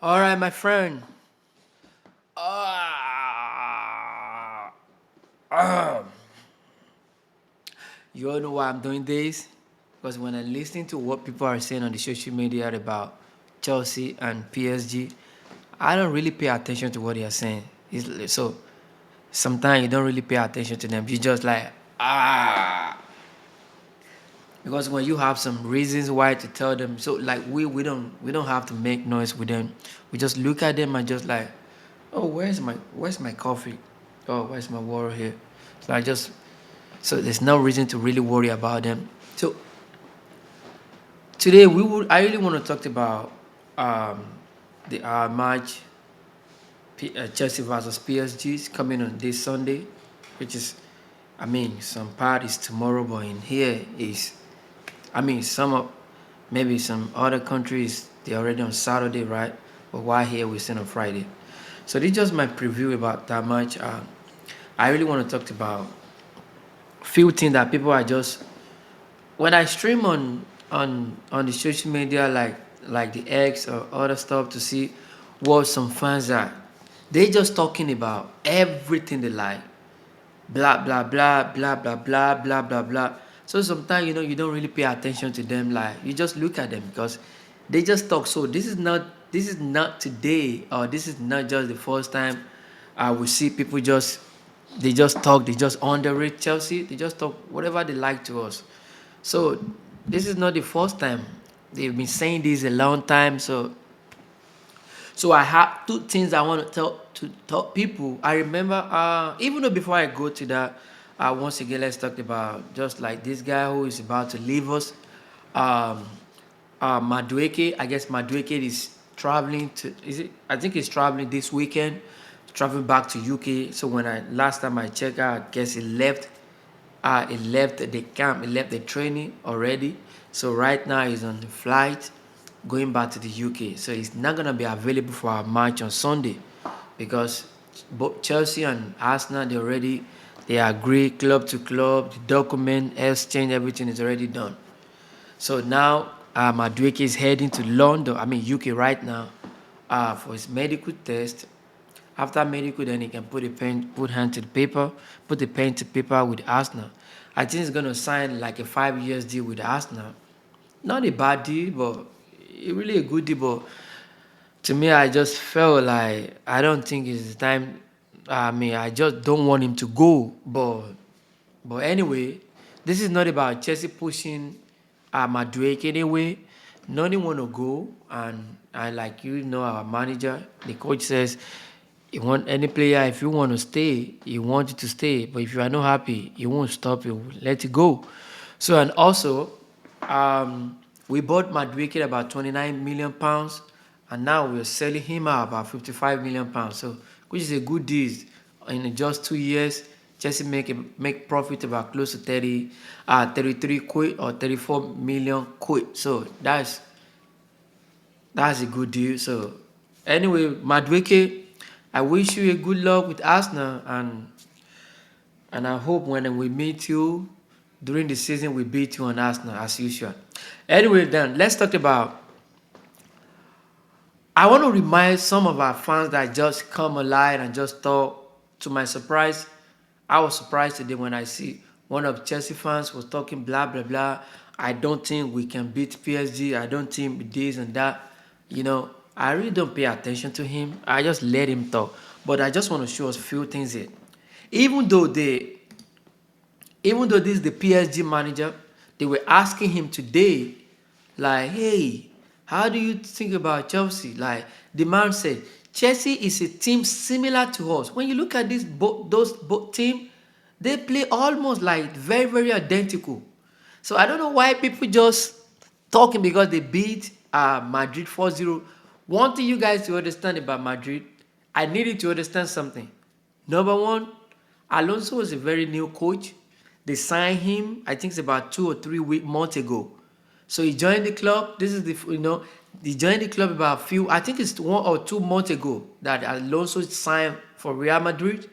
All right, my friend. Ah, you all know why I'm doing this? Because when I listen to what people are saying on the social media about Chelsea and PSG, I don't really pay attention to what they are saying. So sometimes you don't really pay attention to them. You just like, ah. Because when you have some reasons why to tell them, so like we don't have to make noise with them. We just look at them and just like, oh, where's my coffee? Oh, where's my water here? So I just so there's no reason to really worry about them. So today I really want to talk about um the match, Chelsea versus PSG is coming on this Sunday, which is, I mean, some part is tomorrow, but in here is, I mean, maybe some other countries, they're already on Saturday, right? But why here we're still on Friday. So this is just my preview about that match. I really want to talk about few things that people are just, when I stream on the social media like the X or other stuff to see what some fans are, they just talking about everything they like, blah blah blah blah blah blah blah blah blah. So sometimes you don't really pay attention to them. Like you just look at them because they just talk. So this is not today, or this is not just the first time we see people just, they just talk. They just underrate Chelsea. They just talk whatever they like to us. So this is not the first time. They've been saying this a long time. So I have two things I want to tell people. I remember, even though before I go to that, once again let's talk about just like this guy who is about to leave us, um, Madueke. I guess Madueke is traveling to. Is it? I think he's traveling this weekend, traveling back to UK. So when I last time I checked out, I guess he left. He left the camp. He left the training already. So right now he's on the flight going back to the UK. So he's not gonna be available for our match on Sunday because both Chelsea and Arsenal they agree club to club, the document exchange, everything is already done. So now Madueke is heading to London, I mean UK right now, for his medical test. After medical, then he can put hand to the paper, put the pen to paper with Arsenal. I think he's gonna sign like a 5 years deal with Arsenal. Not a bad deal, but really a good deal. But to me, I just felt like I don't think it's the time. I mean, I just don't want him to go. But anyway, this is not about Chelsea pushing Madueke anyway. None want to go, and like our manager, the coach says, you want any player, if you want to stay, you want it to stay. But if you are not happy, you won't stop. You will let it go. So and also, we bought Madueke at about 29 million pounds, and now we're selling him at about 55 million pounds. So which is a good deal. In just 2 years, Chelsea make profit about close to 33 quid or 34 million quid. So that's a good deal. So anyway, Madueke, I wish you a good luck with Arsenal, and I hope when we meet you during the season we beat you on Arsenal as usual. Anyway, then let's talk about. I want to remind some of our fans that just come alive and just talk. To my surprise, I was surprised today when I see one of Chelsea fans was talking blah blah blah. I don't think we can beat PSG. I don't think this and that. I really don't pay attention to him. I just let him talk. But I just want to show us a few things here. Even though they even though this is the PSG manager, they were asking him today, like, hey, how do you think about Chelsea? Like, the man said, Chelsea is a team similar to us. When you look at those both team, they play almost like very, very identical. So I don't know why people just talking because they beat Madrid 4-0. One thing you guys to understand about Madrid, I needed to understand something. Number one, Alonso was a very new coach. They signed him, I think it's about 2 or 3 months ago. So he joined the club. This is he joined the club about I think it's 1 or 2 months ago that Alonso signed for Real Madrid.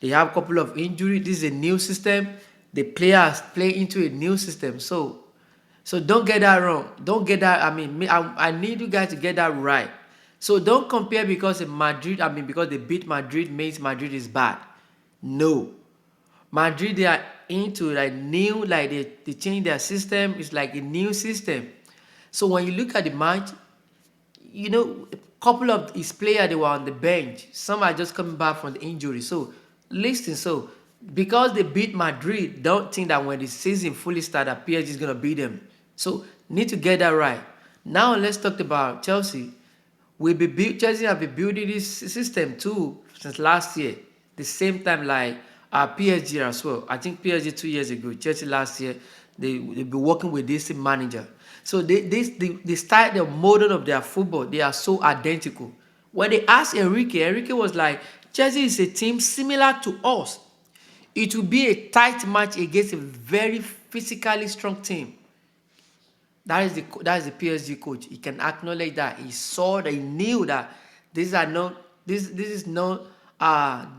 They have a couple of injuries. This is a new system. The players play into a new system. So don't get that wrong. Don't get that. I mean, I need you guys to get that right. So don't compare because Madrid, I mean, because they beat Madrid means Madrid is bad. No. Madrid, they are into like new, like they change their system. It's like a new system. So when you look at the match, a couple of his players they were on the bench. Some are just coming back from the injury. So listen, so because they beat Madrid, don't think that when the season fully starts, that PSG is gonna beat them. So need to get that right. Now let's talk about Chelsea. Chelsea have been building this system too since last year. The same time like PSG as well. I think PSG 2 years ago, Chelsea last year, they been working with this manager. So they start the model of their football. They are so identical. When they asked Enrique was like, Chelsea is a team similar to us. It will be a tight match against a very physically strong team. That is the PSG coach. He can acknowledge that. He saw that, he knew that these are not this is not like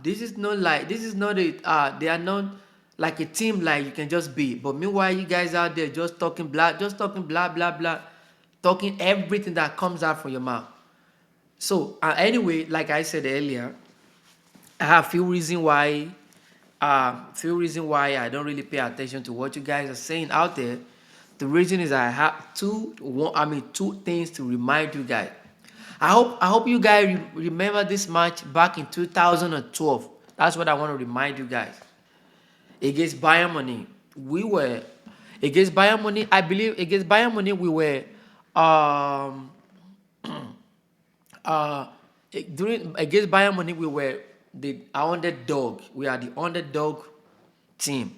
this is not a they are not like a team like you can just be. But meanwhile you guys out there just talking blah blah blah, talking everything that comes out from your mouth. So anyway, like I said earlier, I have few reason why I don't really pay attention to what you guys are saying out there. The reason is I have two things to remind you guys. I hope you guys remember this match back in 2012. That's what I want to remind you guys. Against Bayern Munich, we were against Bayern Munich. I believe against Bayern Munich we were um uh during against Bayern Munich we were the underdog. We are the underdog team.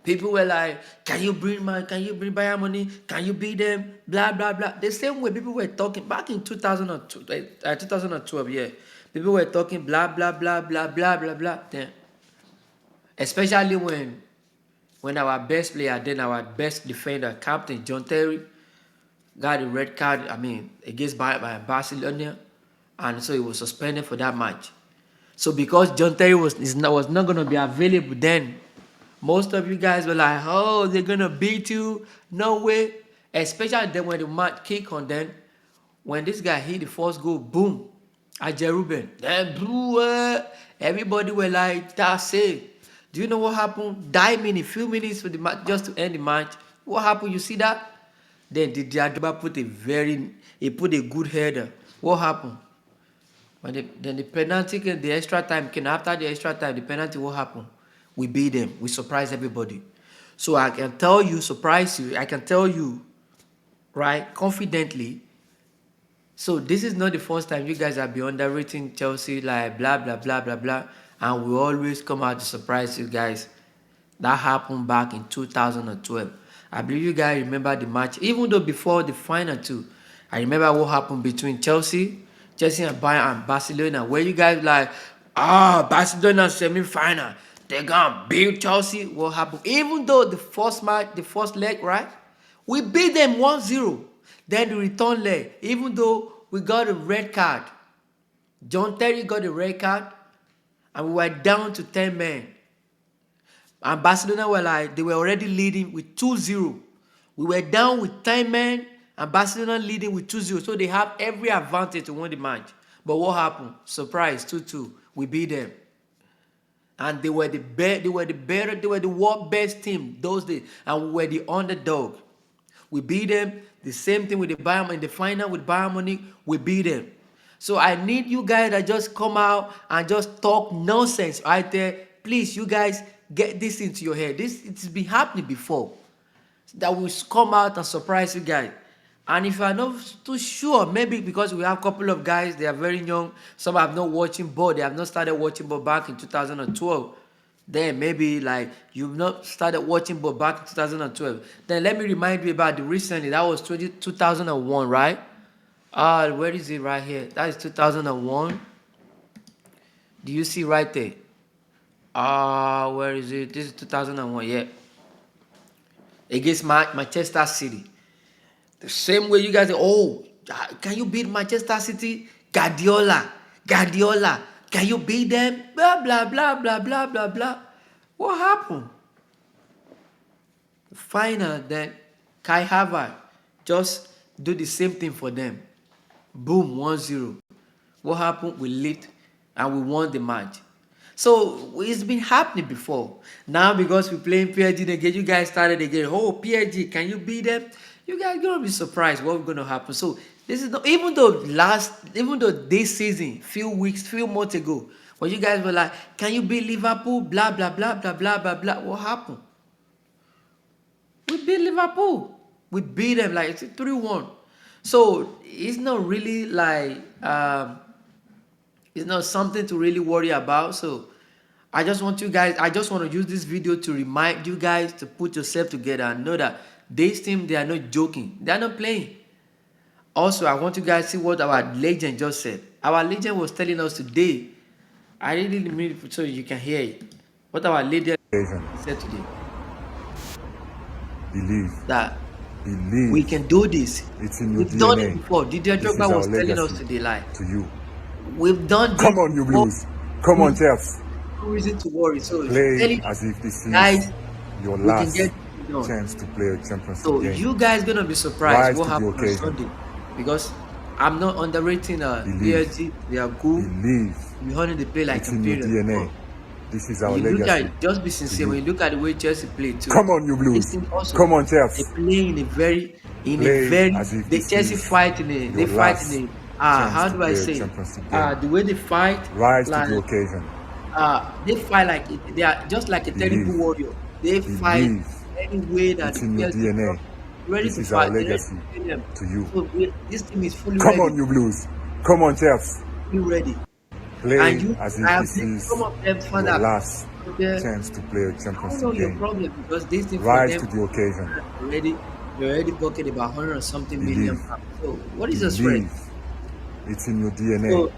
People were like, can you bring Bayern Munich? Can you beat them? Blah blah blah. The same way people were talking back in 2002, 2012, yeah. People were talking blah blah blah blah blah blah blah. Then, especially when our best player, then our best defender, Captain John Terry, got a red card, I mean, against Barcelona, and so he was suspended for that match. So because John Terry was not going to be available then, most of you guys were like, oh, they're going to beat you. No way. Especially then when the match kick on then, when this guy hit the first goal, boom, Ajay Ruben. Then everybody were like, that's it. Do you know what happened? Diving in a few minutes for the match just to end the match. What happened? You see that? Then Didier Drogba put a good header. What happened? Then the penalty came, the extra time came. After the extra time, the penalty, what happened? We beat them. We surprised everybody. So I can tell you, surprise you, I can tell you, right, confidently. So this is not the first time you guys have been underrating Chelsea, like blah, blah, blah, blah, blah. And we always come out to surprise you guys. That happened back in 2012. I believe you guys remember the match, even though before the final too. I remember what happened between Chelsea and Bayern and Barcelona, where you guys like, Barcelona semi-final, they're gonna beat Chelsea. What happened? Even though the first match, the first leg, right? We beat them 1-0. Then the return leg, even though we got a red card, John Terry got a red card, and we were down to 10 men. And Barcelona were like, they were already leading with 2-0. We were down with 10 men, and Barcelona leading with 2-0. So they have every advantage to win the match. But what happened? Surprise, 2-2. We beat them. And they were the world best team those days. And we were the underdog. We beat them. The same thing with the Bayern in the final with Bayern Munich. We beat them. So I need you guys that just come out and just talk nonsense right there. Please, you guys get this into your head. It's been happening before. That will come out and surprise you guys. And if you are not too sure, maybe because we have a couple of guys, they are very young. Some have not watching ball. They have not started watching ball back in 2012. Then maybe like you've not started watching ball back in 2012. Then let me remind you about the recently. That was 2001, right? Where is it right here? That is 2001. Do you see right there? Where is it? This is 2001, yeah. Against Manchester City. The same way you guys say, oh, can you beat Manchester City? Guardiola, can you beat them? Blah, blah, blah, blah, blah, blah, blah. What happened? Final, then Kai Havertz just do the same thing for them. Boom, 1-0. What happened? We lived and we won the match. So it's been happening before. Now because we're playing PSG again, you guys started again. Oh, PSG, can you beat them? You guys gonna be surprised what's gonna happen. So this is not, even though this season, few months ago, when you guys were like, can you beat Liverpool? Blah blah blah blah blah blah blah. What happened? We beat Liverpool. We beat them like it's 3-1. So it's not really like it's not something to really worry about. So I just want you guys, I just want to use this video to remind you guys to put yourself together and know that this team, they are not joking. They are not playing. Also, I want you guys to see what our legend just said. Our legend was telling us today. I really mean it so you can hear it. What our legend said today. Believe. That Believe. we can do this. It's in your We've done it DNA. before. Didier This is Drogba our was telling us legacy today, like, to you. we've done this Come on, you before. Blues. Come on, Chaps. No reason to worry. So if you tell Play you as if this guys, is your we can last get it done. chance to play a championship So game. you guys gonna be surprised Rise what to the happened on occasion. Sunday, because I'm not underrating Believe. PSG. They are good. Believe. We honor the play like It's in your champions. DNA. This is our When you look legacy. at, just be sincere, you. when you look at the way Chelsea play too, Come on, you this Blues. team also, Come on, they Chaps. play in a very, Play as if the this Chelsea is fight in a, they your fight last in a, chance how to do I play a say, championship game. the way they fight, Rise like, to the occasion. they fight like they are just like a terrible Believe. warrior. They fight Believe. any way that It's the in your PSG DNA. come, ready This to is our fight, they're ready legacy to kill them. to you. So this team is fully Come ready, on, you Blues. Come on, Chaps. fully ready. Play And you, as I if have this seen is some of them found your out last there. chance to play a I don't know championship your game. problem, because this thing for Rise them to the occasion. already, you're already pocket about 100 or something million Believe. pounds. So what is the stress? Believe. It's in your DNA. So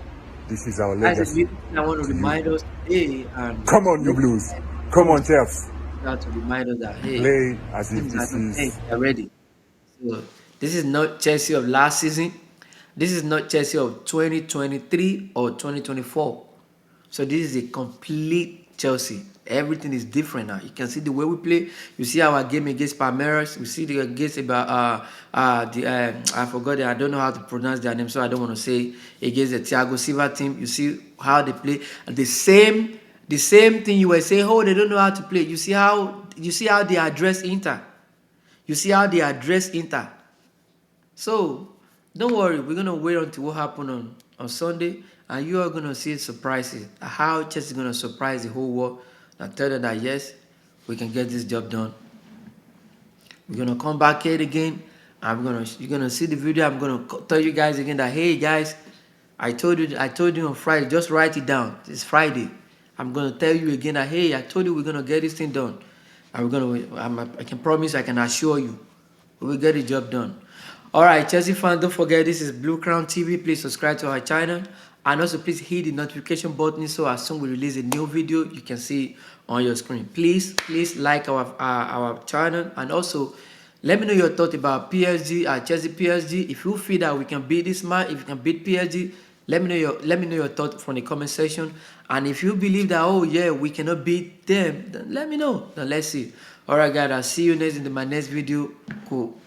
This is our that's a legacy little thing I want to to you. remind us today, and Come on, you Blues. Come on, Chaps. to remind us that hey, Play as if teams are this not playing, is they're ready. So this is not Chelsea of last season. This is not Chelsea of 2023 or 2024. So this is a complete Chelsea. Everything is different now. You can see the way we play. You see our game against Palmeiras. You see the against about I forgot it. I don't know how to pronounce their name, so I don't want to say against the Thiago Silva team. You see how they play. The same thing you were saying. Oh, they don't know how to play. You see how they address Inter. You see how they address Inter. So don't worry, we're gonna wait until what happened on Sunday, and you are gonna see surprises. How Chelsea is gonna surprise the whole world and tell them that yes, we can get this job done. We're gonna come back here again. You're gonna see the video. I'm gonna tell you guys again that hey guys, I told you on Friday. Just write it down. It's Friday. I'm gonna tell you again that hey, I told you we're gonna get this thing done, and I can promise, I can assure you, we will get the job done. All right, Chelsea fans, don't forget this is Blue Crown TV. Please subscribe to our channel, and also please hit the notification button so as soon as we release a new video, you can see it on your screen. Please like our channel, and also let me know your thought about PSG, Chelsea PSG. If you feel that we can beat this match, if you can beat PSG, let me know your thought from the comment section. And if you believe that oh yeah, we cannot beat them, then let me know. Then let's see. All right, guys, I'll see you next in my next video. Cool.